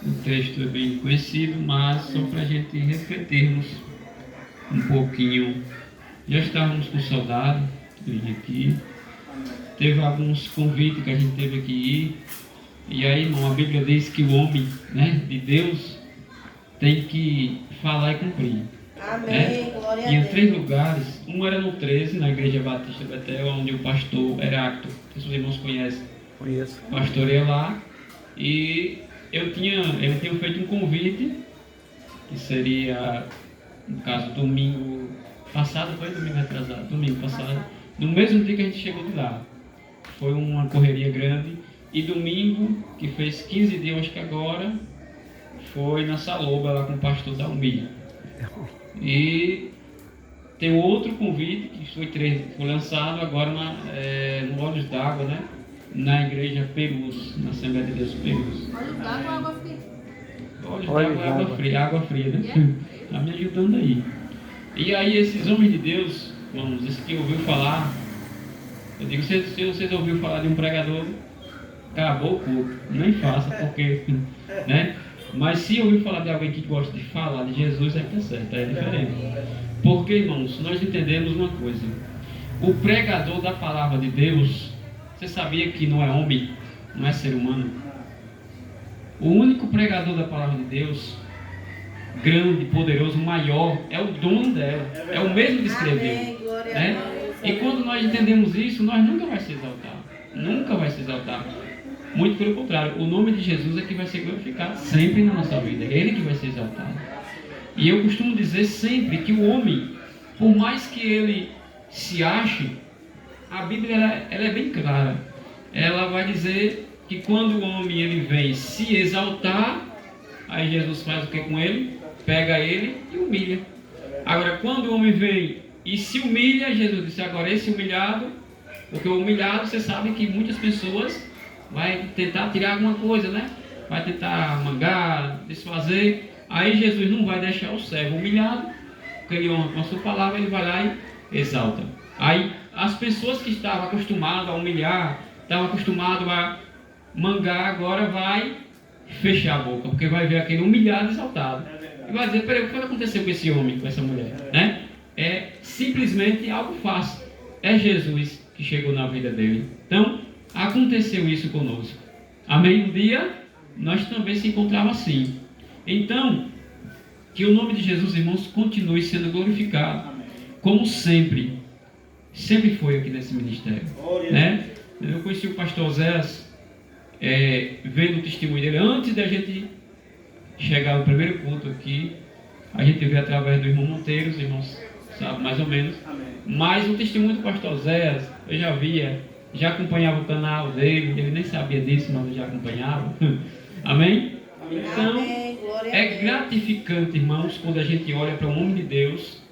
O texto é bem conhecido, mas só para a gente refletirmos um pouquinho. Já estávamos com saudade de vir aqui. Teve alguns convites que a gente teve que ir. E aí, irmão, a Bíblia diz que o homem, né, de Deus tem que falar e cumprir. Amém, Né? glória a Em Deus. 3 lugares. Um era no 13, na Igreja Batista Betel, onde o pastor Heráclito, que os irmãos conhecem, Conheço. pastoreia lá. E eu tinha feito um convite, que seria, no caso, domingo passado, foi domingo atrasado, domingo passado, no mesmo dia que a gente chegou de lá. Foi uma correria grande. E domingo, que fez 15 dias, acho que agora, foi na Saloba, lá com o pastor Dalmir. E tem outro convite, que foi lançado agora no Olhos d'Água, né? Na igreja Perus, na Assembleia de Deus Perus. Olhos d'água ou água fria? Olhos d'Água, água fria, né? Está me ajudando aí. E aí esses homens de Deus, irmãos, esses que ouviu falar, eu digo, se vocês ouviram falar de um pregador, acabou o culto, nem faça, porque, né? Mas se ouviu falar de alguém que gosta de falar de Jesus, é que tá certo, é diferente. Porque, irmãos, nós entendemos uma coisa: o pregador da palavra de Deus, você sabia que não é homem, não é ser humano? O único pregador da palavra de Deus, grande, poderoso, maior, é o dono dela, é o mesmo que escreveu. Amém, glória Né? a Deus. E quando nós entendemos isso, nós nunca vai se exaltar. Nunca vai se exaltar. Muito pelo contrário, o nome de Jesus é que vai ser glorificado sempre na nossa vida. É Ele que vai ser exaltado. E eu costumo dizer sempre que o homem, por mais que ele se ache, a Bíblia ela é bem clara. Ela vai dizer que quando o homem ele vem se exaltar, aí Jesus faz o que com ele? Pega ele e humilha. Agora, quando o homem vem e se humilha, Jesus disse: agora esse humilhado, porque o humilhado, você sabe que muitas pessoas vai tentar tirar alguma coisa, né? Vai tentar mangar, desfazer. Aí Jesus não vai deixar o servo humilhado, porque ele honra com a sua palavra, ele vai lá e exalta. Aí as pessoas que estavam acostumadas a humilhar, estavam acostumadas a mangar, agora vai fechar a boca, porque vai ver aquele humilhado e exaltado. E vai dizer: peraí, o que aconteceu com esse homem, com essa mulher? Né? É simplesmente algo fácil. É Jesus que chegou na vida dele. Então, aconteceu isso conosco. Amém? Um dia, nós também se encontrávamos assim. Então, que o nome de Jesus, irmãos, continue sendo glorificado. Como sempre. Sempre foi aqui nesse ministério. Né? Eu conheci o pastor Zéas, vendo o testemunho dele, antes da gente chegar no primeiro culto aqui. A gente vê através do irmão Monteiro, os irmãos sabem mais ou menos. Mas o testemunho do pastor Zéas, eu já via, já acompanhava o canal dele, ele nem sabia disso, mas eu já acompanhava. Amém? Então, Amém, glória a é Deus. gratificante, irmãos, quando a gente olha para um homem de Deus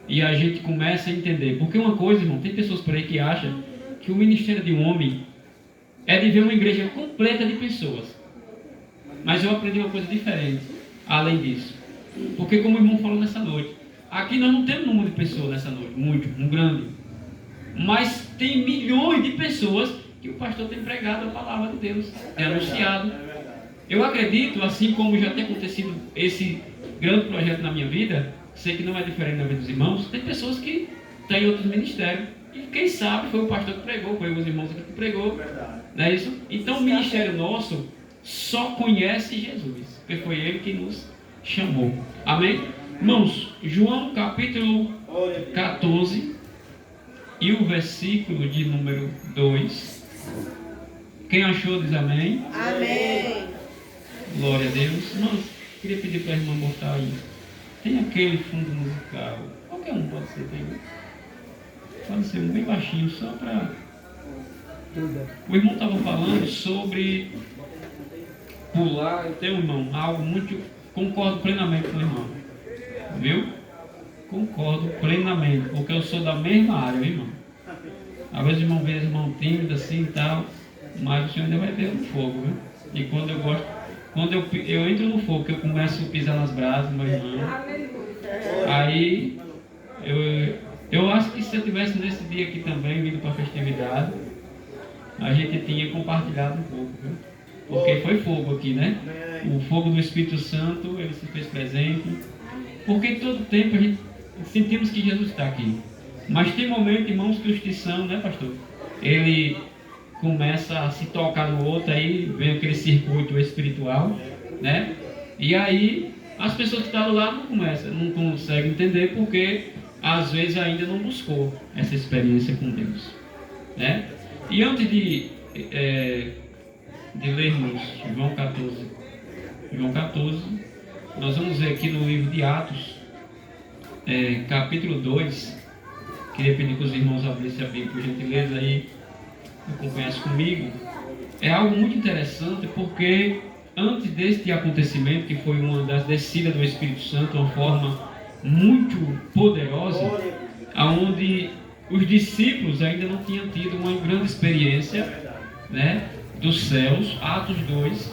e a gente começa a entender. Porque uma coisa, irmão, tem pessoas por aí que acham que o ministério de um homem é de ver uma igreja completa de pessoas. Mas eu aprendi uma coisa diferente, além disso. Porque como o irmão falou nessa noite, aqui nós não temos número de pessoas nessa noite, um grande. Mas tem milhões de pessoas que o pastor tem pregado a palavra de Deus, tem anunciado. Eu acredito, assim como já tem acontecido esse grande projeto na minha vida, sei que não é diferente na vida dos irmãos, tem pessoas que têm outros ministérios. E quem sabe foi o pastor que pregou, foi os irmãos aqui que pregou. Não é isso? Então o ministério nosso só conhece Jesus, porque foi Ele que nos chamou. Amém? Irmãos, João capítulo 14 e o versículo de número 2. Quem achou diz amém. Amém. Glória a Deus. Irmãos, queria pedir para a irmã botar aí. Tem aquele fundo musical. Qualquer um pode ser. Pode ser um bem baixinho, só para... O irmão estava falando sobre pular. Eu tenho, irmão, algo muito... Concordo plenamente com o irmão. Viu? Concordo plenamente, porque eu sou da mesma área, viu, irmão? Às vezes o irmão vê o irmão tímido assim e tal, mas o Senhor ainda vai ver no fogo, viu? E quando eu gosto, quando eu entro no fogo, que eu começo a pisar nas brasas, meu irmão, aí eu acho que se eu tivesse nesse dia aqui também, vindo para a festividade, a gente tinha compartilhado um pouco, viu? Porque foi fogo aqui, né? O fogo do Espírito Santo, ele se fez presente. Porque em todo tempo a gente sentimos que Jesus está aqui. Mas tem momento, irmãos, que o justição, né, pastor? Ele começa a se tocar no outro, aí vem aquele circuito espiritual, né? E aí as pessoas que estão lá não conseguem entender porque às vezes ainda não buscou essa experiência com Deus, né? E antes de lermos João 14, nós vamos ver aqui no livro de Atos, capítulo 2. Queria pedir que os irmãos abrissem a Bíblia, por gentileza, aí acompanhassem comigo. É algo muito interessante porque antes deste acontecimento, que foi uma das descidas do Espírito Santo, uma forma muito poderosa, onde os discípulos ainda não tinham tido uma grande experiência, né, dos céus. Atos 2,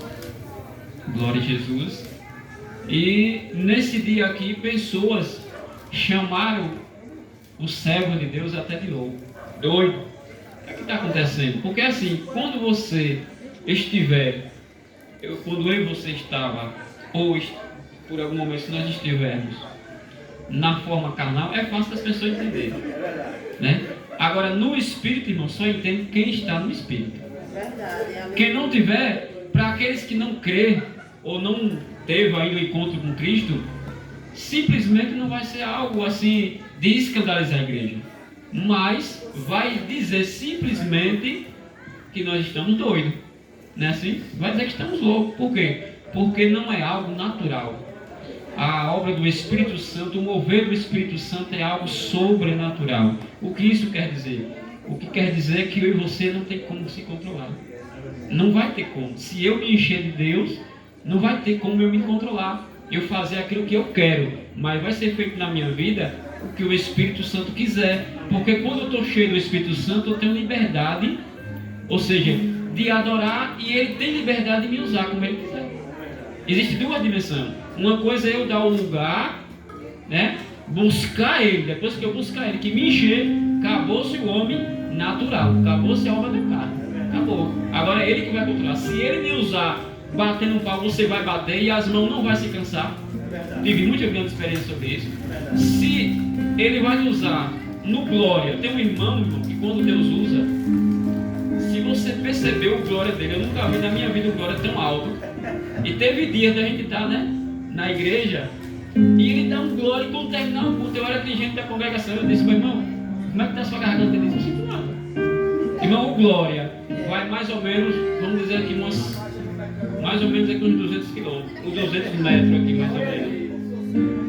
glória a Jesus. E nesse dia aqui, pessoas chamaram o servo de Deus até de louco, doido. O que está acontecendo? Porque assim, quando você estiver, quando eu e você estava, ou por algum momento se nós estivermos na forma carnal, é fácil das pessoas entenderem, né? Agora, no Espírito, irmão, só entende quem está no Espírito. Quem não tiver, para aqueles que não crê ou não teve ainda o encontro com Cristo, simplesmente não vai ser algo assim de escandalizar a igreja, mas vai dizer simplesmente que nós estamos doidos, não é assim? Vai dizer que estamos loucos. Por quê? Porque não é algo natural. A obra do Espírito Santo, o mover do Espírito Santo é algo sobrenatural. O que isso quer dizer? O que quer dizer é que eu e você não tem como se controlar. Não vai ter como. Se eu me encher de Deus, não vai ter como eu me controlar, eu fazer aquilo que eu quero, mas vai ser feito na minha vida o que o Espírito Santo quiser, porque quando eu estou cheio do Espírito Santo, eu tenho liberdade, ou seja, de adorar, e Ele tem liberdade de me usar como Ele quiser. Existem duas dimensões. Uma coisa é eu dar o lugar, né, buscar Ele. Depois que eu buscar Ele, que me encher, acabou-se o homem natural, acabou-se a obra da carne, acabou. Agora é Ele que vai controlar. Se Ele me usar batendo um pau, você vai bater e as mãos não vai se cansar. Tive muita grande experiência sobre isso. Se Ele vai usar no glória, tem um irmão que quando Deus usa, se você percebeu o glória dele, eu nunca vi na minha vida o glória tão alto. E teve dias da gente estar, né, na igreja, e ele dá um glória, e quando terminar o culto, eu era dirigente da congregação, eu disse, meu irmão, como é que está a sua garganta? Ele disse, não sinto nada. Irmão, o glória vai mais ou menos, vamos dizer aqui, mais ou menos aqui uns 200 quilômetros, uns 200 metros aqui, mais ou menos.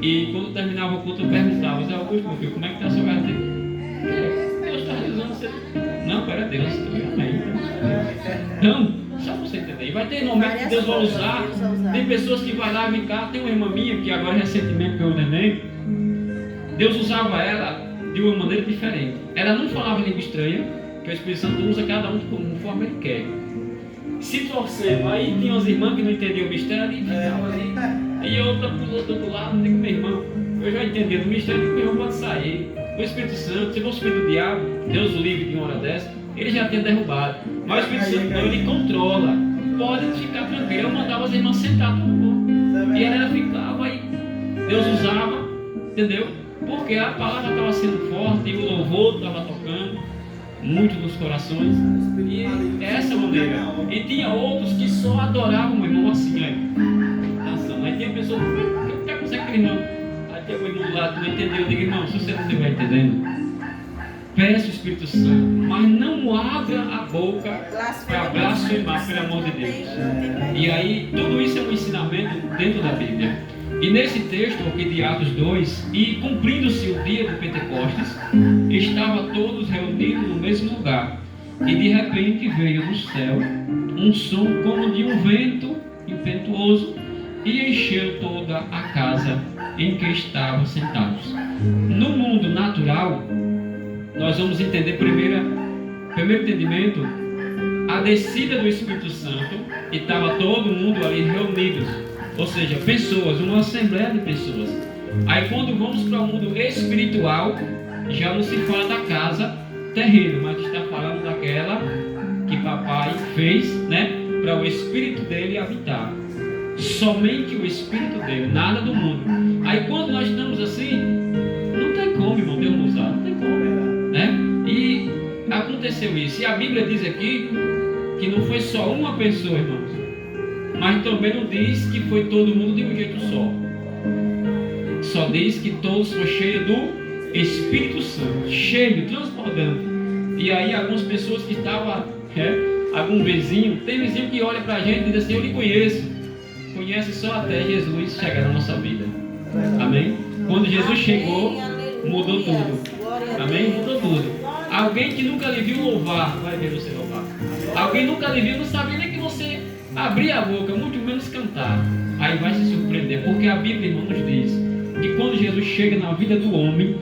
E quando terminava o culto, eu perguntava, Zé Augusto, meu filho, como é que está a sua garganta? Deus está realizando você. Não, era Deus. Amém. Então, só para você entender. E vai ter momento que Deus vai usar. Tem pessoas que vai lá, vem cá. Tem uma irmã minha que agora recentemente ganhou o neném. Deus usava ela de uma maneira diferente. Ela não falava língua estranha, que o Espírito Santo usa cada um conforme ele quer. Se torcendo, aí tinha umas irmãs que não entendiam o mistério e ficavam ali. E outra pulou do outro lado, digo, meu irmão, eu já entendi do mistério, meu irmão pode sair. O Espírito Santo, se fosse o filho do diabo, Deus o livre de uma hora dessa, ele já tinha derrubado. Mas o Espírito Santo não, ele controla. Pode ficar tranquilo. Eu mandava as irmãs sentar tudo bom. E ela ficava e Deus usava, entendeu? Porque a palavra estava sendo forte e o louvor estava tocando muito nos corações. E essa maneira. E tinha outros que só adoravam o irmão assim, aí. Aí tem pessoas que está com aquele irmão. Aí tem o irmão do lado, não entendeu. Eu digo, irmão, se você não estiver entendendo, peça o Espírito Santo, mas não abra a boca para blasfemar pelo amor de Deus. E aí, tudo isso é um ensinamento dentro da Bíblia. E nesse texto aqui de Atos 2, e cumprindo-se o dia do Pentecostes, estavam todos reunidos no mesmo lugar. E de repente veio do céu um som como de um vento impetuoso e encheu toda a casa em que estavam sentados. No mundo natural, nós vamos entender primeiro entendimento, a descida do Espírito Santo, e estava todo mundo ali reunidos, ou seja, pessoas, uma assembleia de pessoas. Aí quando vamos para o mundo espiritual, já não se fala da casa terrena, mas está falando daquela que papai fez, né, para o Espírito dele habitar. Somente o Espírito dele, nada do mundo. Aí quando nós estamos assim, não tem como, irmão, Deus nos usar, não tem como, né? E aconteceu isso. E a Bíblia diz aqui que não foi só uma pessoa, irmãos, mas também não diz que foi todo mundo de um jeito só. Só diz que todos foram cheios do Espírito Santo, cheio, transbordando. E aí algumas pessoas que estavam, algum vizinho, tem vizinho que olha para a gente e diz assim: eu lhe conheço. Conhece só até Jesus chegar na nossa vida. Amém? Quando Jesus chegou, mudou tudo. Amém? Mudou tudo. Alguém que nunca lhe viu louvar, vai ver você louvar. Alguém nunca lhe viu, não sabia nem que você abria a boca, muito menos cantar. Aí vai se surpreender, porque a Bíblia, irmão, nos diz que quando Jesus chega na vida do homem,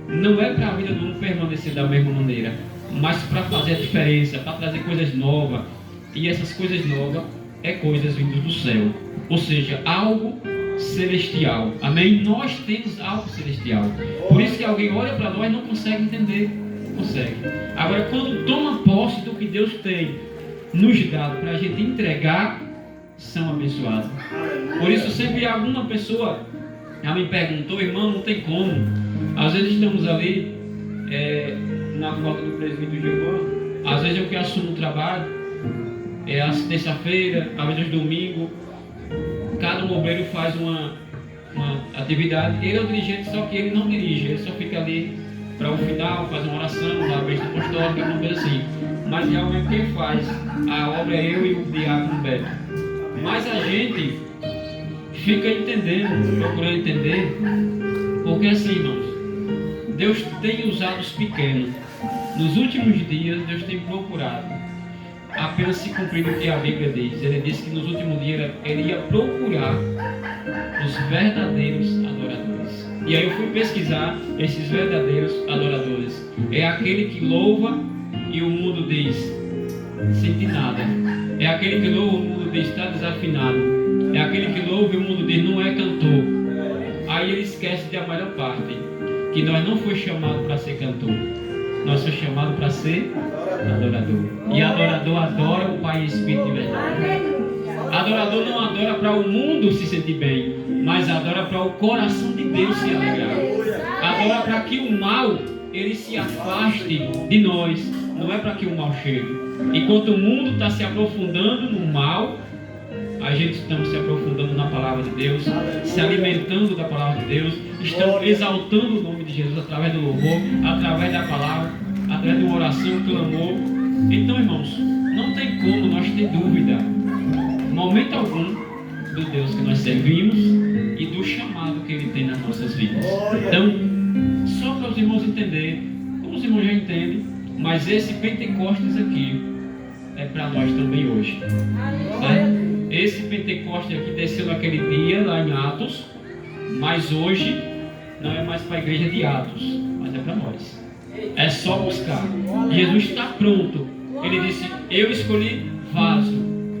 não é para a vida do homem permanecer da mesma maneira, mas para fazer a diferença, para trazer coisas novas. E essas coisas novas é coisas vindas do céu, ou seja, algo celestial. Amém? Nós temos algo celestial. Por isso que alguém olha para nós e não consegue entender. Não consegue. Agora, quando toma posse do que Deus tem nos dado para a gente entregar, são abençoados. Por isso sempre alguma pessoa já me perguntou: irmão, não tem como. Às vezes estamos ali na volta do presbítero Giovanni. Às vezes eu que assumo o trabalho, a terça-feira, às vezes domingo, cada obreiro faz uma atividade. Ele é o dirigente, só que ele não dirige, ele só fica ali para o final, faz uma oração, dá a bênção apostólica, alguma coisa assim. Mas realmente quem faz a obra é eu e o diácono Beto. Mas a gente fica entendendo, procurando entender, porque assim, irmãos, Deus tem usado os pequenos. Nos últimos dias, Deus tem procurado apenas se cumprir o que a Bíblia diz. Ele disse que nos últimos dias ele ia procurar os verdadeiros adoradores. E aí eu fui pesquisar esses verdadeiros adoradores. É aquele que louva e o mundo diz: sente nada. É aquele que louva e o mundo diz: está desafinado. É aquele que louva e o mundo diz: não é cantor. Aí ele esquece de a maior parte, que nós não fomos chamados para ser cantor. Nós somos chamados para ser adorador. E adorador adora o Pai e Espírito de verdade. Adorador não adora para o mundo se sentir bem, mas adora para o coração de Deus se alegrar. Adora para que o mal ele se afaste de nós. Não é para que o mal chegue. Enquanto o mundo está se aprofundando no mal, a gente estamos se aprofundando na palavra de Deus, se alimentando da palavra de Deus, estamos exaltando o nome de Jesus através do louvor, através da palavra, através de uma oração, clamor. Então, irmãos, não tem como nós ter dúvida, momento algum, do Deus que nós servimos e do chamado que Ele tem nas nossas vidas. Então, só para os irmãos entenderem, como os irmãos já entendem, mas esse Pentecostes aqui é para nós também hoje. Né? Esse Pentecostes aqui desceu naquele dia lá em Atos, mas hoje não é mais para a igreja de Atos, mas é para nós. É só buscar. Jesus está pronto. Ele disse: eu escolhi vaso.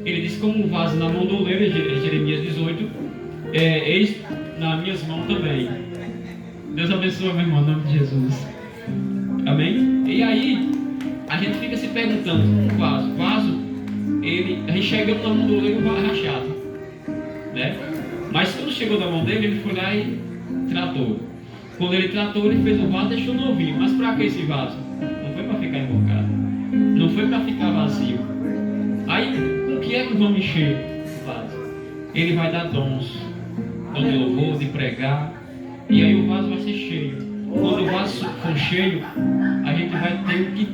Ele disse: como um vaso na mão do oleiro, Jeremias 18, eis nas minhas mãos também. Deus abençoe, meu irmão, em nome de Jesus. Amém? E aí a gente fica se perguntando: vaso, a gente chega na mão do oleiro rachado, né? Mas quando chegou na mão dele, ele foi lá e tratou. Quando ele tratou, ele fez o vaso e deixou novinho. Mas para que esse vaso? Não foi para ficar embocado, não foi para ficar vazio. Aí, com que é que vamos encher o vaso? Ele vai dar dons de louvor, de pregar, e aí o vaso vai ser cheio. Quando o vaso for cheio, a gente vai ter que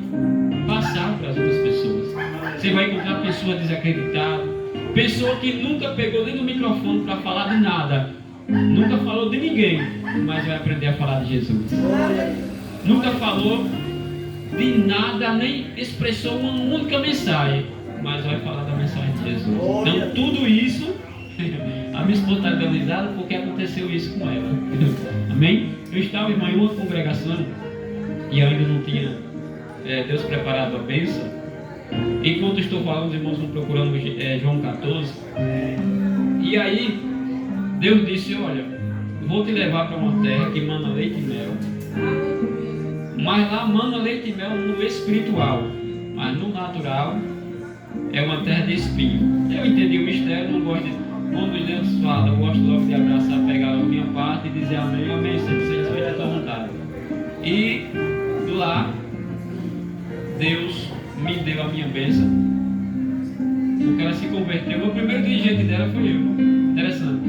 passar para as outras pessoas. Você vai encontrar pessoas desacreditadas, pessoa que nunca pegou nem no microfone para falar de nada, nunca falou de ninguém, mas vai aprender a falar de Jesus. Nunca falou de nada, nem expressou uma única mensagem, mas vai falar da mensagem de Jesus. Então tudo isso, a minha esposa está realizada porque aconteceu isso com ela. Amém? Eu estava, irmão, em uma congregação e ainda não tinha Deus preparado a bênção. Enquanto estou falando, os irmãos vão procurando João 14. E aí Deus disse: olha, vou te levar para uma terra que mana leite e mel. Mas lá mana leite e mel no espiritual, mas no natural é uma terra de espinho. Eu entendi o mistério, não gosto de... Quando Deus fala, eu gosto logo de abraçar, pegar a minha parte e dizer amém, amém, Senhor, seja feita a tua vontade. E lá, Deus me deu a minha bênção, porque ela se converteu. O primeiro dirigente dela foi eu. Interessante.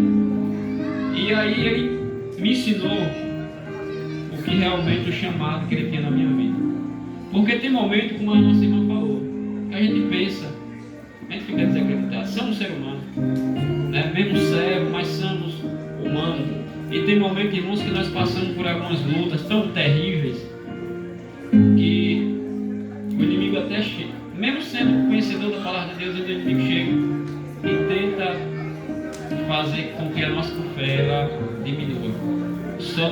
E aí ele me ensinou o que realmente o chamado que ele tinha na minha vida. Porque tem momento, como a nossa irmã falou, que a gente pensa, a gente fica desacreditado. Somos seres humanos, né? Mesmo servo, mas somos humanos. E tem momentos, irmãos, que nós passamos por algumas lutas tão terríveis que o inimigo até chega, mesmo sendo conhecedor da palavra de Deus, o inimigo chega e tenta fazer com que a nossa fé ela diminua.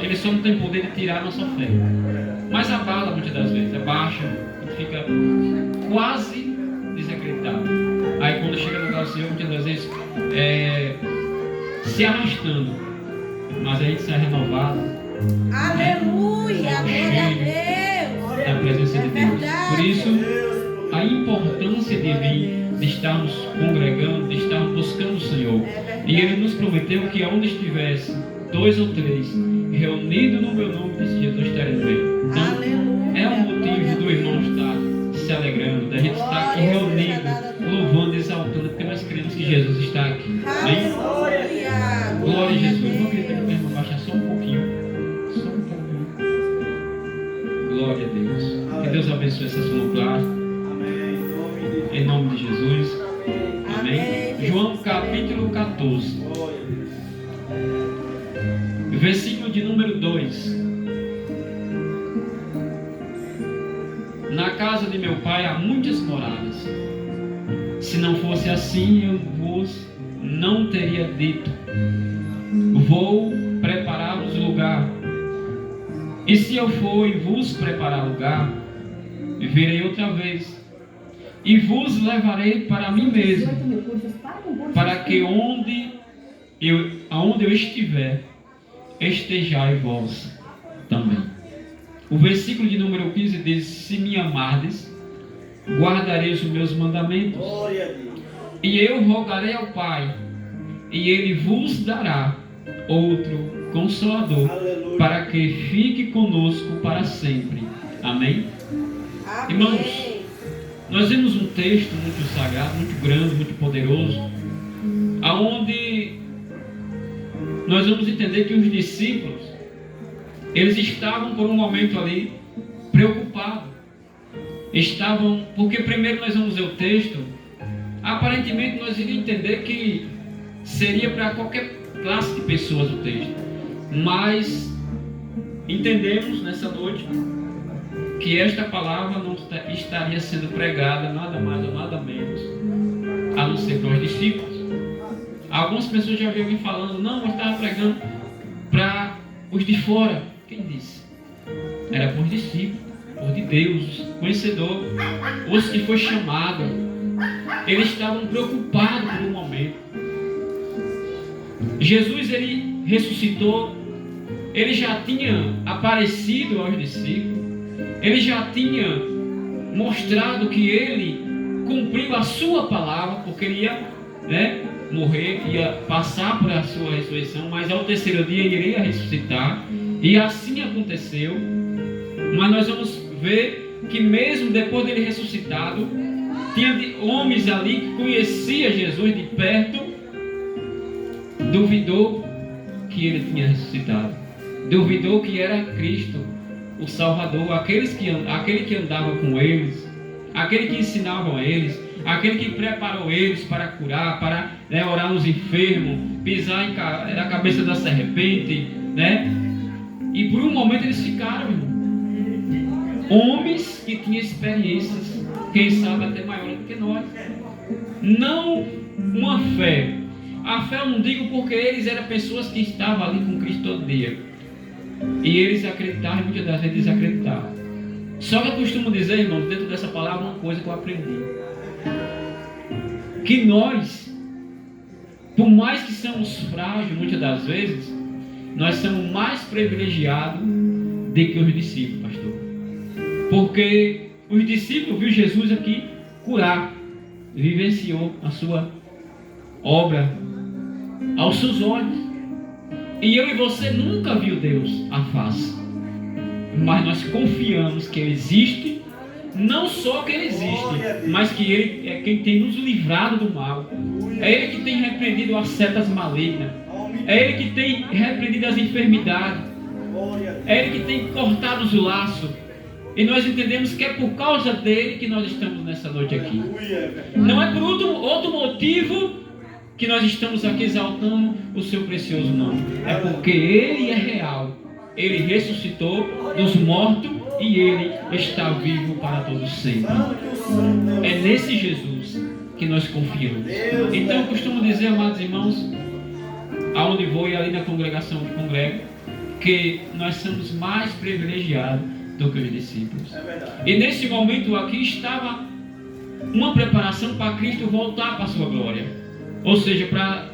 Ele só não tem poder de tirar a nossa fé, mas abala muitas das vezes, abaixa e fica quase desacreditado. Aí quando chega no lugar do Senhor, muitas das vezes se arrastando, mas a gente sai renovado. Aleluia, glória a Deus. Na presença de Deus. Por isso, a importância de vir, de estarmos congregando, de estarmos buscando o Senhor. E Ele nos prometeu que aonde estivesse 2 ou 3 reunidos no meu nome, disse Jesus, estarei no meio. Então, é um motivo do irmão estar se alegrando, da gente estar aqui reunido, louvando, exaltando, porque nós queremos que Jesus está aqui. Amém? Glória a Jesus. Vou pedir para o irmão baixar só um pouquinho. Só um pouquinho. Glória a Deus. Que Deus abençoe essa sua classe. Em nome de Jesus. Amém. João capítulo 14. Versículo de número 2. Na casa de meu pai há muitas moradas. Se não fosse assim, eu vos não teria dito: vou preparar-vos lugar. E se eu for e vos preparar lugar, virei outra vez e vos levarei para mim mesmo, para que aonde eu estiver, estejai vós também. O versículo de número 15 diz: se me amardes, guardareis os meus mandamentos, e eu rogarei ao Pai, e Ele vos dará outro Consolador, para que fique conosco para sempre. Amém? Irmãos, nós vemos um texto muito sagrado, muito grande, muito poderoso, aonde nós vamos entender que os discípulos, eles estavam por um momento ali preocupados. Estavam, porque primeiro nós vamos ver o texto, aparentemente nós iríamos entender que seria para qualquer classe de pessoas o texto, mas entendemos nessa noite que esta palavra não estaria sendo pregada nada mais ou nada menos a não ser para os discípulos. Algumas pessoas já haviam falando: não, eu estava pregando para os de fora. Quem disse? Era para os discípulos, por de Deus, conhecedor, os que foi chamado. Eles estavam preocupados por um momento. Jesus, ele ressuscitou, ele já tinha aparecido aos discípulos, ele já tinha mostrado que ele cumpriu a sua palavra, porque ele ia morrer, ia passar por a sua ressurreição, mas ao terceiro dia ele iria ressuscitar, e assim aconteceu. Mas nós vamos ver que mesmo depois dele ressuscitado, tinha homens ali que conheciam Jesus de perto, duvidou que ele tinha ressuscitado, duvidou que era Cristo, o Salvador, aquele que andava com eles, aquele que ensinava a eles, aquele que preparou eles para curar, para orar nos enfermos, pisar na cabeça da serpente, e por um momento eles ficaram, homens que tinham experiências, quem sabe até maiores do que nós, não uma fé. A fé eu não digo porque eles eram pessoas que estavam ali com Cristo todo dia, e eles acreditavam e muitas das vezes desacreditavam. Só que eu costumo dizer, irmãos, dentro dessa palavra, uma coisa que eu aprendi: que nós, por mais que somos frágeis muitas das vezes, nós somos mais privilegiados do que os discípulos, pastor. Porque os discípulos viram Jesus aqui curar, vivenciou a sua obra aos seus olhos. E eu e você nunca viu Deus à face, mas nós confiamos que Ele existe. Não só que Ele existe, mas que Ele é quem tem nos livrado do mal. É Ele que tem repreendido as setas malignas. É Ele que tem repreendido as enfermidades. É Ele que tem cortado os laços. E nós entendemos que é por causa dele que nós estamos nessa noite aqui. Não é por outro motivo que nós estamos aqui exaltando o seu precioso nome. É porque Ele é real. Ele ressuscitou dos mortos e Ele está vivo para todos sempre. É nesse Jesus que nós confiamos. Então eu costumo dizer, amados irmãos, aonde vou e ali na congregação que congrego, que nós somos mais privilegiados do que os discípulos. E nesse momento aqui estava uma preparação para Cristo voltar para a sua glória. Ou seja, para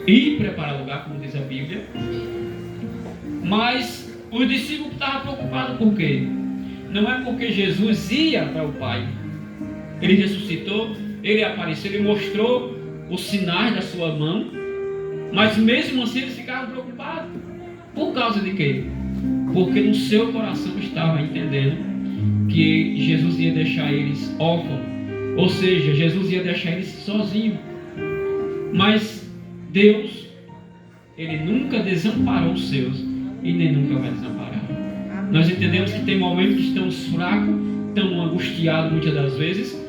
ir preparar lugar, como diz a Bíblia. Mas os discípulos estavam preocupados por quê? Não é porque Jesus ia para o Pai. Ele ressuscitou, Ele apareceu, Ele mostrou os sinais da sua mão. Mas mesmo assim eles ficavam preocupados. Por causa de quê? Porque no seu coração estava entendendo que Jesus ia deixar eles órfãos. Ou seja, Jesus ia deixar eles sozinhos. Mas Deus, Ele nunca desamparou os seus e nem nunca vai desamparar. Nós entendemos que tem momentos que estamos fracos, estamos angustiados muitas das vezes,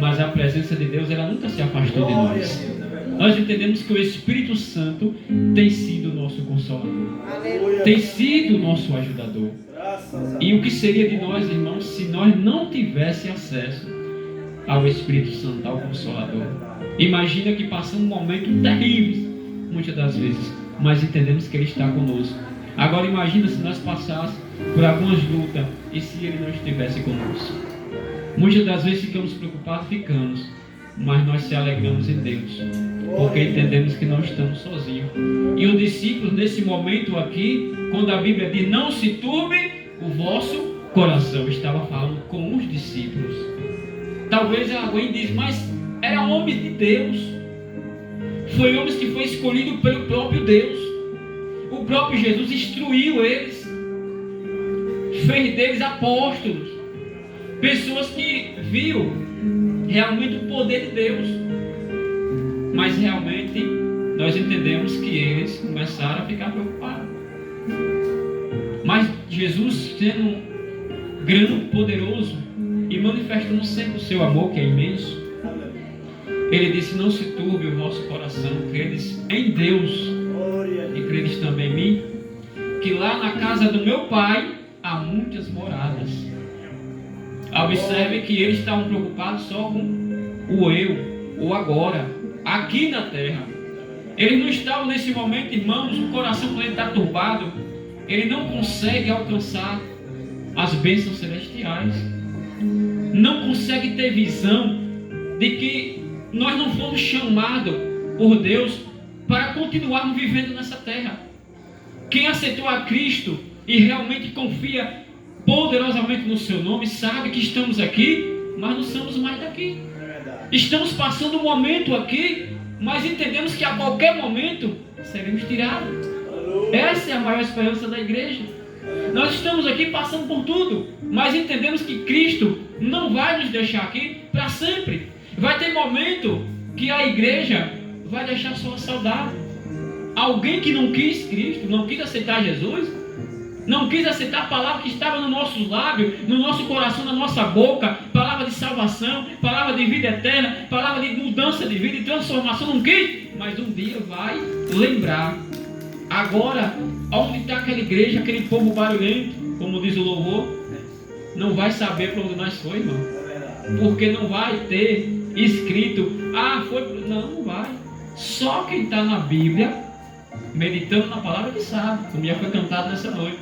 mas a presença de Deus, ela nunca se afastou de nós. Nós entendemos que o Espírito Santo tem sido o nosso consolador, tem sido o nosso ajudador. E o que seria de nós, irmãos, se nós não tivéssemos acesso ao Espírito Santo, ao Consolador? Imagina que passamos momentos terríveis, muitas das vezes, mas entendemos que Ele está conosco. Agora imagina se nós passássemos por algumas lutas e se Ele não estivesse conosco. Muitas das vezes ficamos preocupados, mas nós se alegramos em Deus, porque entendemos que não estamos sozinhos. E os discípulos, nesse momento aqui, quando a Bíblia diz, não se turbe o vosso coração, estava falando com os discípulos. Talvez alguém diz, mas era homem de Deus, foi homem que foi escolhido pelo próprio Deus. O próprio Jesus instruiu eles, fez deles apóstolos, pessoas que viu realmente o poder de Deus. Mas realmente nós entendemos que eles começaram a ficar preocupados. Mas Jesus, sendo grande, poderoso e manifestando sempre o seu amor, que é imenso, Ele disse, não se turbe o vosso coração, credes em Deus e credes também em mim, que lá na casa do meu Pai há muitas moradas. Observe que eles estavam preocupados só com o eu, o agora, aqui na terra. Eles não estavam nesse momento, irmãos, o coração dele está turbado, ele não consegue alcançar as bênçãos celestiais, não consegue ter visão de que nós não fomos chamados por Deus para continuarmos vivendo nessa terra. Quem aceitou a Cristo e realmente confia poderosamente no seu nome, sabe que estamos aqui, mas não somos mais daqui. Estamos passando um momento aqui, mas entendemos que a qualquer momento seremos tirados. Essa é a maior esperança da igreja. Nós estamos aqui passando por tudo, mas entendemos que Cristo não vai nos deixar aqui para sempre. Vai ter momento que a igreja vai deixar sua saudade. Alguém que não quis Cristo, não quis aceitar Jesus, não quis aceitar a palavra que estava no nosso lábio, no nosso coração, na nossa boca, palavra de salvação, palavra de vida eterna, palavra de mudança de vida, de transformação, não quis, mas um dia vai lembrar. Agora, onde está aquela igreja, aquele povo barulhento, como diz o louvor, não vai saber para onde nós foi, irmão, porque não vai ter escrito, foi, não vai. Só quem está na Bíblia, meditando na palavra, que sabe, como já foi cantado nessa noite.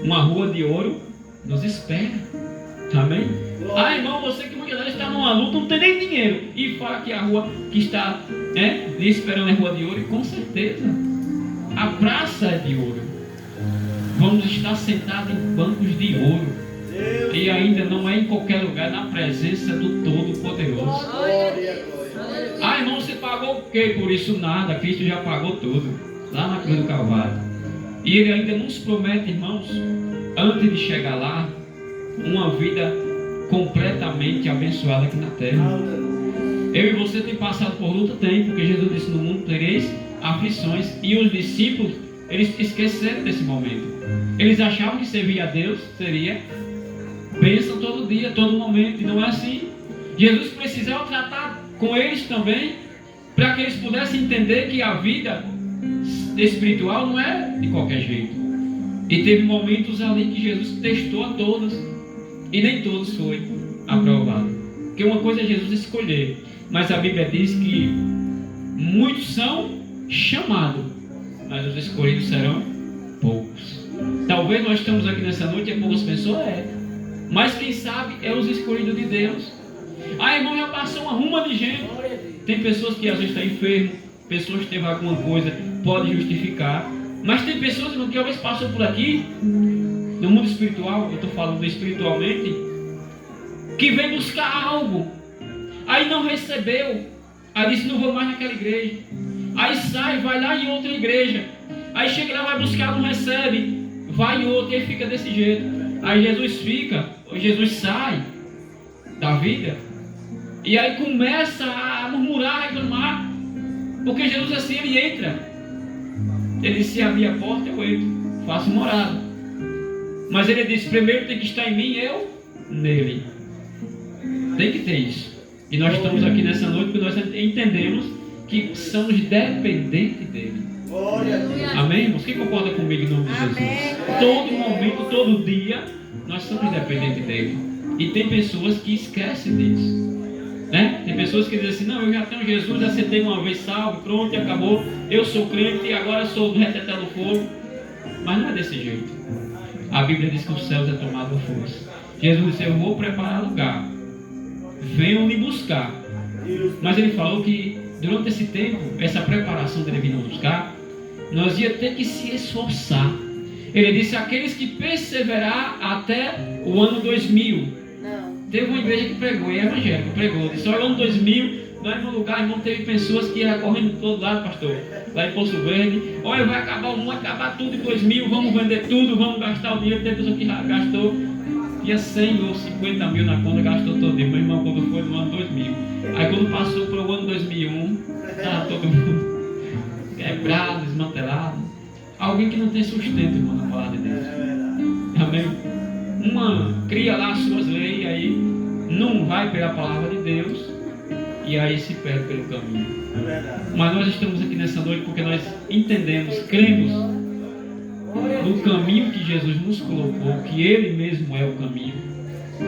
Uma rua de ouro nos espera. Amém? Irmão, você que muitas vezes está numa luta, não tem nem dinheiro, e fala que a rua que está lhe esperando é rua de ouro, e com certeza a praça é de ouro. Vamos estar sentados em bancos de ouro. E ainda não é em qualquer lugar, na presença do Todo-Poderoso. Ah, irmão, você pagou o quê? Por isso nada, Cristo já pagou tudo, lá na cruz do Calvário. E Ele ainda nos promete, irmãos, antes de chegar lá, uma vida completamente abençoada aqui na terra. Eu e você tem passado por luta, tem, porque Jesus disse: no mundo tereis aflições. E os discípulos, eles esqueceram desse momento. Eles achavam que servir a Deus seria bênção todo dia, todo momento, e não é assim. Jesus precisava tratar com eles também, para que eles pudessem entender que a vida espiritual não é de qualquer jeito. E teve momentos ali que Jesus testou a todos, e nem todos foi aprovado. Porque uma coisa é Jesus escolher, mas a Bíblia diz que muitos são chamados, mas os escolhidos serão poucos. Talvez nós estamos aqui nessa noite e poucas pessoas mas quem sabe é os escolhidos de Deus. Ah, irmão, já passou uma ruma de gente. Tem pessoas que às vezes estão enfermas, pessoas que teve alguma coisa, pode justificar. Mas tem pessoas, irmão, que às vezes passam por aqui, no mundo espiritual, eu estou falando espiritualmente, que vem buscar algo, aí não recebeu, aí disse: não vou mais naquela igreja. Aí sai, vai lá em outra igreja, aí chega lá, vai buscar, não recebe, vai em outra, e aí fica desse jeito. Aí Jesus sai da vida, e aí começa a murmurar, a reclamar, porque Jesus assim, Ele entra, Ele disse: se abrir a porta eu entro, faço morada. Mas Ele disse: primeiro tem que estar em mim, eu nele. Tem que ter isso. E nós estamos aqui nessa noite porque nós entendemos que somos dependentes dele. Amém, irmãos? Quem concorda comigo em nome de Jesus? Todo momento, todo dia, nós somos dependentes dele. E tem pessoas que esquecem disso, né? Tem pessoas que dizem assim: não, eu já tenho Jesus, aceitei uma vez, salvo, pronto, e acabou. Eu sou crente e agora sou do reteté do fogo. Mas não é desse jeito. A Bíblia diz que os céus é tomado a força. Jesus disse: eu vou preparar lugar, venham me buscar. Mas Ele falou que durante esse tempo, essa preparação dele vir nos buscar, nós ia ter que se esforçar. Ele disse: aqueles que perseverar até o ano 2000. Teve uma igreja que pregou, e evangélico pregou, disse: olha, o ano 2000, nós no lugar, irmão, teve pessoas que iam correndo de todo lado, pastor, lá em Poço Verde: olha, vai acabar o mundo, acabar tudo em 2000, vamos vender tudo, vamos gastar o dinheiro. Tem pessoa que gastou, tinha 100 ou 50 mil na conta, gastou todo dia. Meu irmão, quando foi no ano 2000, aí quando passou para o ano 2001, estava todo mundo quebrado, desmantelado. Alguém que não tem sustento, irmão, na palavra de Deus. Amém? Uma cria lá as suas leis, aí não vai pela palavra de Deus, e aí se perde pelo caminho. Mas nós estamos aqui nessa noite porque nós entendemos, cremos no caminho que Jesus nos colocou, que Ele mesmo é o caminho.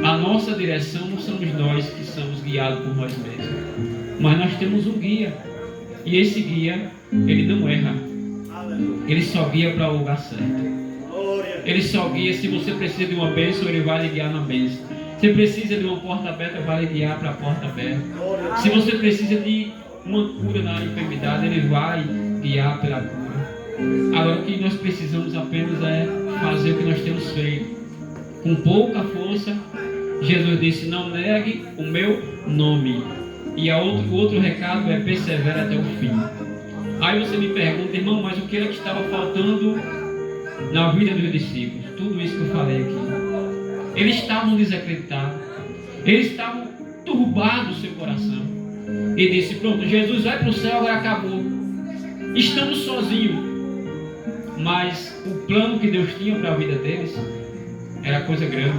A nossa direção não somos nós que somos guiados por nós mesmos, mas nós temos um guia, e esse guia, ele não erra, ele só guia para o lugar certo. Ele só guia. Se você precisa de uma bênção, Ele vai lhe guiar na bênção. Se precisa de uma porta aberta, vai lhe guiar para a porta aberta. Se você precisa de uma cura na enfermidade, Ele vai guiar pela cura. Agora, o que nós precisamos apenas é fazer o que nós temos feito. Com pouca força, Jesus disse: não negue o meu nome. E o outro recado é: persevere até o fim. Aí você me pergunta: irmão, mas o que era que estava faltando na vida dos discípulos? Tudo isso que eu falei aqui. Eles estavam desacreditados, eles estavam turbados o seu coração. E disse: pronto, Jesus vai para o céu, agora acabou, estamos sozinhos. Mas o plano que Deus tinha para a vida deles era coisa grande.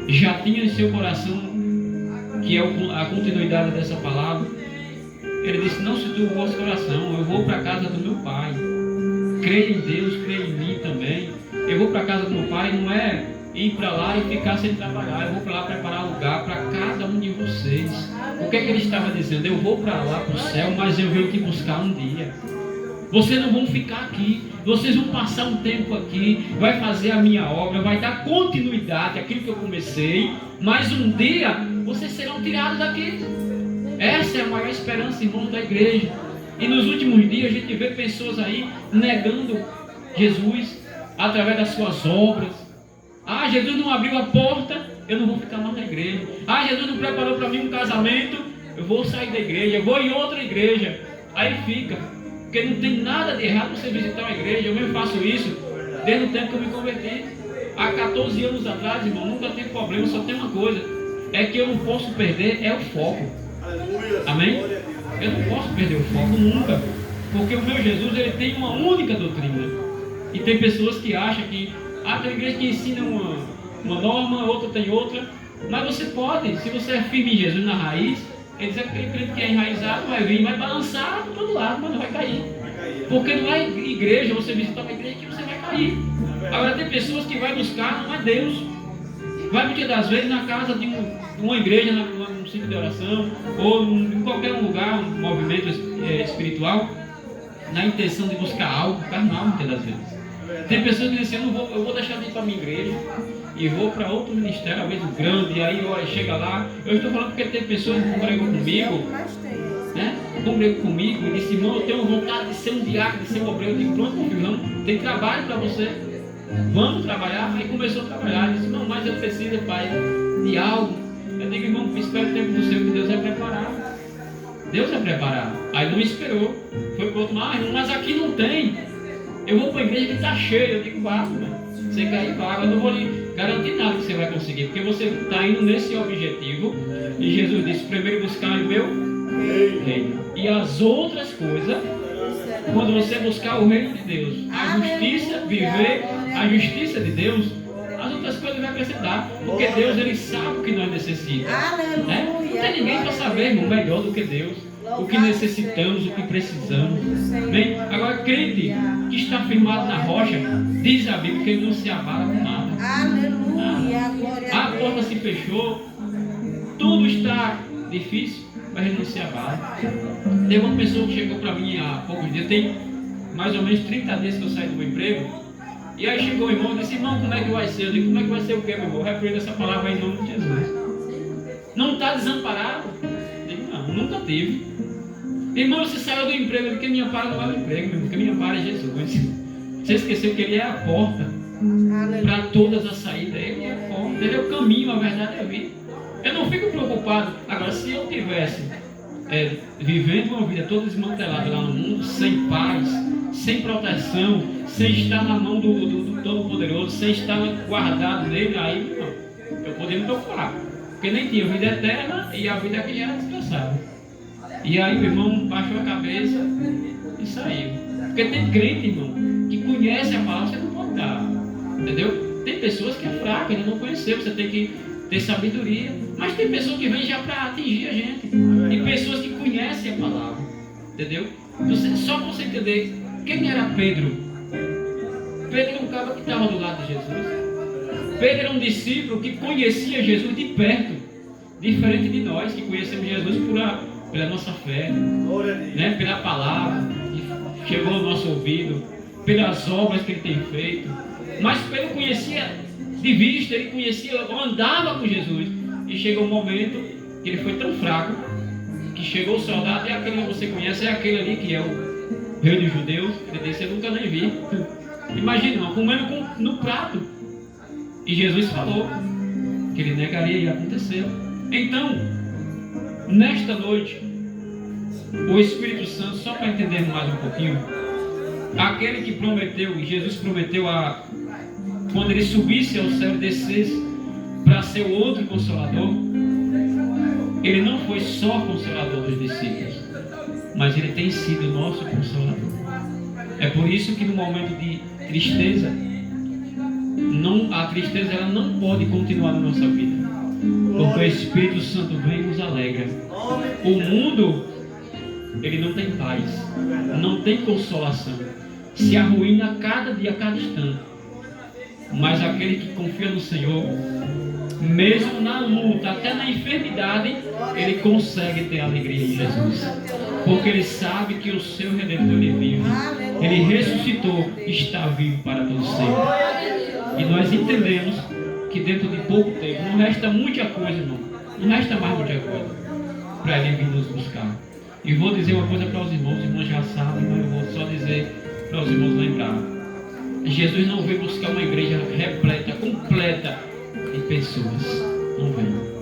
Já tinha em seu coração, que é a continuidade dessa palavra. Ele disse: não se turbe o vosso coração, eu vou para a casa do meu Pai. Creia em Deus, creia em mim também. Eu vou para a casa do meu Pai, não é ir para lá e ficar sem trabalhar. Eu vou para lá preparar lugar para cada um de vocês. O que é que ele estava dizendo? Eu vou para lá, para o céu, mas eu venho te buscar um dia. Vocês não vão ficar aqui, vocês vão passar um tempo aqui, vai fazer a minha obra, vai dar continuidade àquilo que eu comecei, mas um dia vocês serão tirados daqui. Essa é a maior esperança, irmãos, da igreja. E nos últimos dias a gente vê pessoas aí negando Jesus através das suas obras, Ah, Jesus não abriu a porta, eu não vou ficar mais na igreja. Ah, Jesus não preparou para mim um casamento, eu vou sair da igreja, eu vou em outra igreja. Aí fica, porque não tem nada de errado você visitar uma igreja. Eu mesmo faço isso desde o tempo que eu me converti. Há 14 anos atrás, irmão, nunca tive problema, só tem uma coisa, é que eu não posso perder, é o foco. Amém? Eu não posso perder o foco nunca, porque o meu Jesus, ele tem uma única doutrina. E tem pessoas que acham que tem igreja que ensina uma norma, outra tem outra. Mas você pode, se você é firme em Jesus na raiz, ele diz que aquele crente que é enraizado vai vir, vai balançar para todo lado, mas não vai cair. Porque não é igreja, você visitar uma igreja que você vai cair. Agora tem pessoas que vai buscar, não é Deus. Vai muitas das vezes na casa de uma igreja, num ciclo de oração, ou em qualquer lugar, um movimento espiritual, na intenção de buscar algo carnal, muitas das vezes. Tem pessoas que dizem assim, eu vou deixar de ir para a minha igreja e vou para outro ministério, às vezes grande, e aí chega lá. Eu estou falando porque tem pessoas que congregam comigo, né? Congregam comigo e disse, irmão, eu tenho vontade de ser um diácono, de ser um obreiro. Eu digo, pronto, meu filho, vamos, tem trabalho para você, vamos trabalhar. Aí começou a trabalhar, disse, não, mas eu preciso, pai, de algo. Eu digo, irmão, espera o tempo do seu, que Deus vai preparar. Deus vai preparar. Aí não esperou, foi para outro lado, mas aqui não tem. Eu vou para a igreja que está cheia. Eu digo, vá, você quer ir, vá. Eu não vou lhe garantir nada que você vai conseguir, porque você está indo nesse objetivo. E Jesus disse, primeiro buscar o meu reino. E as outras coisas, quando você buscar o reino de Deus, a justiça, viver a justiça de Deus, as outras coisas vai acrescentar. Porque Deus, ele sabe o que nós necessitamos. Né? Não tem ninguém para saber, irmão, melhor do que Deus. O que necessitamos, o que precisamos. Bem, agora, crente que está firmado na rocha, diz a Bíblia que ele não se abala com nada. Aleluia, glória a Deus. A porta se fechou, tudo está difícil, mas ele não se abala. Teve uma pessoa que chegou para mim há poucos dias, tem mais ou menos 30 dias que eu saí do meu emprego, e aí chegou o irmão e disse, irmão, como é que vai ser? Eu digo, como é que vai ser o quê, meu irmão? Repreenda essa palavra em nome de Jesus. Não está desamparado? Eu digo, não, nunca tive. Irmão, você saiu do emprego, porque minha para não é o emprego, meu, porque minha para é Jesus. Você esqueceu que ele é a porta para todas as saídas. Ele é a porta, ele é o caminho, a verdade é a vida. Eu não fico preocupado. Agora, se eu tivesse vivendo uma vida toda desmantelada lá no mundo, sem paz, sem proteção, sem estar na mão do Todo-Poderoso, sem estar guardado nele, aí não, eu poderia me preocupar. Porque nem tinha vida eterna e a vida aqui já era desgraçada. E aí o irmão baixou a cabeça e saiu. Porque tem crente, irmão, que conhece a palavra, você não pode dar. Entendeu? Tem pessoas que é fraca, ainda não conheceu, você tem que ter sabedoria. Mas tem pessoas que vêm já para atingir a gente. E pessoas que conhecem a palavra. Entendeu? Só para você entender quem era Pedro. Pedro era um cara que estava do lado de Jesus. Pedro era um discípulo que conhecia Jesus de perto. Diferente de nós que conhecemos Jesus pela nossa fé, né? Pela palavra que chegou ao nosso ouvido, pelas obras que ele tem feito. Mas Pedro conhecia de vista, ele conhecia, andava com Jesus. E chegou um momento que ele foi tão fraco, que chegou o soldado, é aquele que você conhece, é aquele ali que é o rei dos judeus. Ele disse, eu nunca nem vi. Imagina, comendo no prato. E Jesus falou que ele negaria e aconteceu. Então, nesta noite, o Espírito Santo, só para entender mais um pouquinho, aquele que prometeu, Jesus prometeu quando ele subisse ao céu e descesse para ser o outro consolador, ele não foi só consolador dos discípulos, mas ele tem sido o nosso consolador. É por isso que no momento de tristeza, a tristeza ela não pode continuar na nossa vida, porque o Espírito Santo vem e nos alegra. O mundo, ele não tem paz, não tem consolação, se arruína a cada dia, a cada instante. Mas aquele que confia no Senhor, mesmo na luta, até na enfermidade, ele consegue ter alegria em Jesus, porque ele sabe que o seu Redentor é vivo, ele ressuscitou, está vivo para todo sempre. E nós entendemos que dentro de pouco tempo, não resta muita coisa, irmão, não resta mais muita coisa para ele vir nos buscar. E vou dizer uma coisa para os irmãos já sabem, mas eu vou só dizer para os irmãos lembrar. Jesus não veio buscar uma igreja repleta, completa de pessoas. Não veio.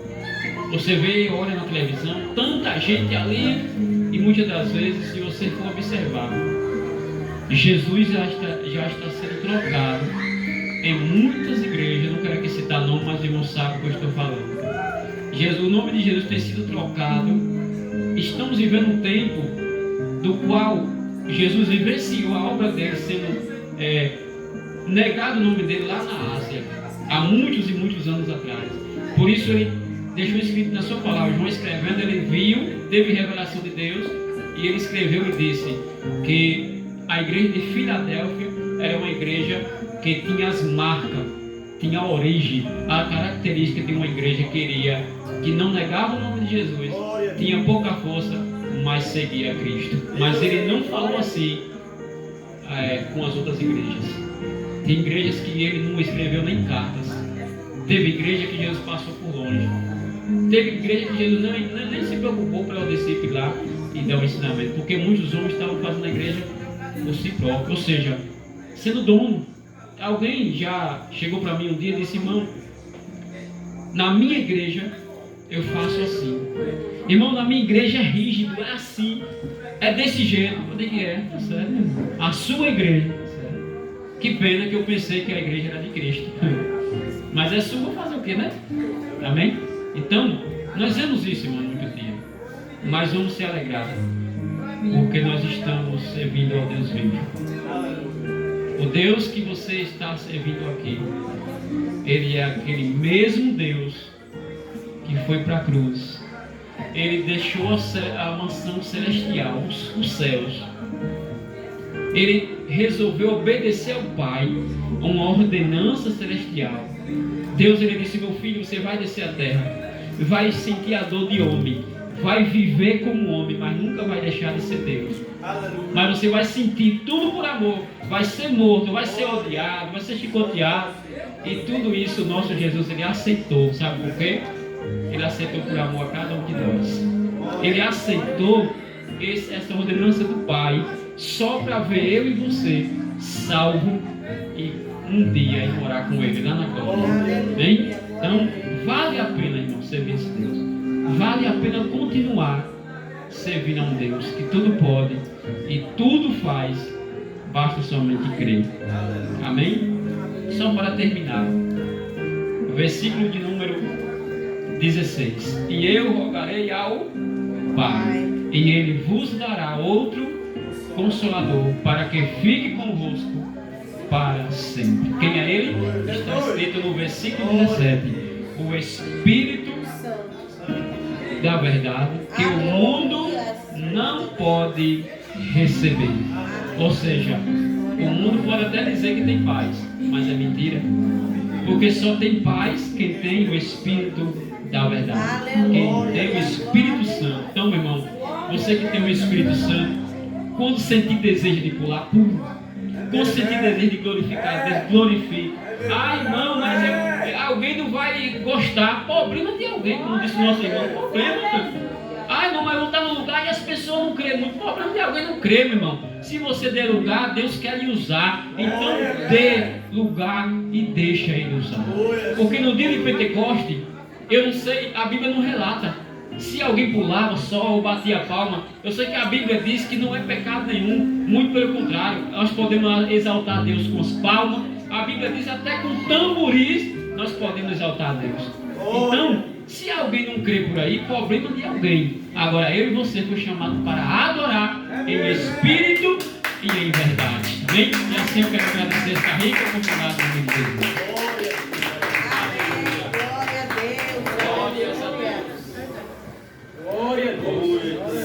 Você vê, olha na televisão, tanta gente ali, e muitas das vezes, se você for observar, Jesus já está sendo trocado em muitas igrejas. Não quero aqui citar nome, mas o irmão sabe o que eu estou falando. O nome de Jesus tem sido trocado. Estamos vivendo um tempo do qual Jesus vivenciou a obra dele sendo negado o nome dele lá na Ásia, há muitos e muitos anos atrás. Por isso ele deixou escrito na sua palavra. João escrevendo, ele viu, teve revelação de Deus, e ele escreveu e disse que a igreja de Filadélfia era uma igreja que tinha as marcas, tinha a origem, a característica de uma igreja que não negava o nome de Jesus, tinha pouca força, mas seguia a Cristo. Mas ele não falou assim com as outras igrejas. Tem igrejas que ele não escreveu nem cartas. Teve igreja que Jesus passou por longe. Teve igreja que Jesus nem se preocupou para o discípulo ir lá e dar o ensinamento, porque muitos homens estavam fazendo a igreja por si próprio, ou seja, sendo dono. Alguém já chegou para mim um dia e disse: irmão, na minha igreja eu faço assim. Irmão, na minha igreja é rígido, é assim, é desse jeito. Eu digo: tá certo, irmão. A sua igreja, tá certo. Que pena que eu pensei que a igreja era de Cristo. Mas é sua, fazer o quê, né? Amém? Então, nós vemos isso, irmão, muito dia. Mas vamos se alegrar, porque nós estamos servindo ao Deus vivo. O Deus que você está servindo aqui, Ele é aquele mesmo Deus que foi para a cruz. Ele deixou a mansão celestial, os céus. Ele resolveu obedecer ao Pai, a uma ordenança celestial. Deus, ele disse: meu filho, você vai descer à terra, vai sentir a dor de homem, vai viver como homem, mas nunca vai deixar de ser Deus. Mas você vai sentir tudo por amor, vai ser morto, vai ser odiado, vai ser chicoteado, e tudo isso o nosso Jesus, ele aceitou. Sabe por quê? Ele aceitou por amor a cada um de nós. Ele aceitou essa ordenança do Pai só para ver eu e você salvo e um dia ir morar com Ele lá na glória. Bem? Então vale a pena, irmão, servir esse Deus. Vale a pena continuar servindo a um Deus que tudo pode e tudo faz, basta somente crer. Amém? Só para terminar, o versículo de número 16: e eu rogarei ao Pai, e Ele vos dará outro Consolador, para que fique convosco para sempre. Quem é Ele? Está escrito no versículo 17: o Espírito da verdade, que o mundo não pode receber. Ou seja, o mundo pode até dizer que tem paz, mas é mentira, porque só tem paz quem tem o Espírito da verdade, quem tem o Espírito Santo. Então, meu irmão, você que tem o Espírito Santo, quando sentir desejo de pular, pule. Quando sentir desejo de glorificar Deus, glorifique. Ah, irmão, mas alguém não vai gostar. Problema de alguém, como disse o nosso irmão. Problema. Ah, irmão, mas eu vou estar no lugar e as pessoas não creem muito. Problema de alguém não crer, meu irmão. Se você der lugar, Deus quer lhe usar. Então dê lugar e deixa Ele usar. Porque no dia de Pentecoste, eu não sei, a Bíblia não relata se alguém pulava só ou batia a palma. Eu sei que a Bíblia diz que não é pecado nenhum, muito pelo contrário, nós podemos exaltar a Deus com as palmas. A Bíblia diz até com tamboris nós podemos exaltar a Deus. Então, se alguém não crê por aí, problema de alguém. Agora eu e você foi chamado para adorar em espírito e em verdade. Amém? E assim eu quero agradecer esta rica oportunidade do meu Deus.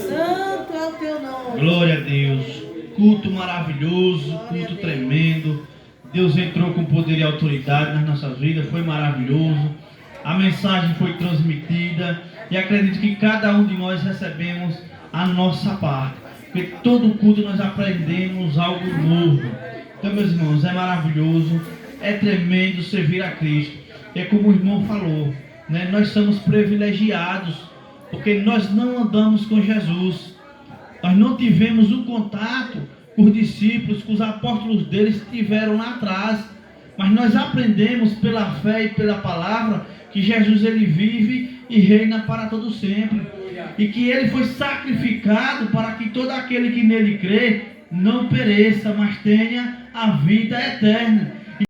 Santo é o teu nome. Glória a Deus. Culto maravilhoso, culto tremendo. Deus entrou com poder e autoridade nas nossas vidas. Foi maravilhoso. A mensagem foi transmitida. E acredito que cada um de nós recebemos a nossa parte. Porque todo culto nós aprendemos algo novo. Então, meus irmãos, é maravilhoso. É tremendo servir a Cristo. E é como o irmão falou, né? Nós somos privilegiados, porque nós não andamos com Jesus, nós não tivemos um contato os discípulos, que os apóstolos deles tiveram lá atrás. Mas nós aprendemos pela fé e pela palavra que Jesus ele vive e reina para todo sempre. E que ele foi sacrificado para que todo aquele que nele crê não pereça, mas tenha a vida eterna.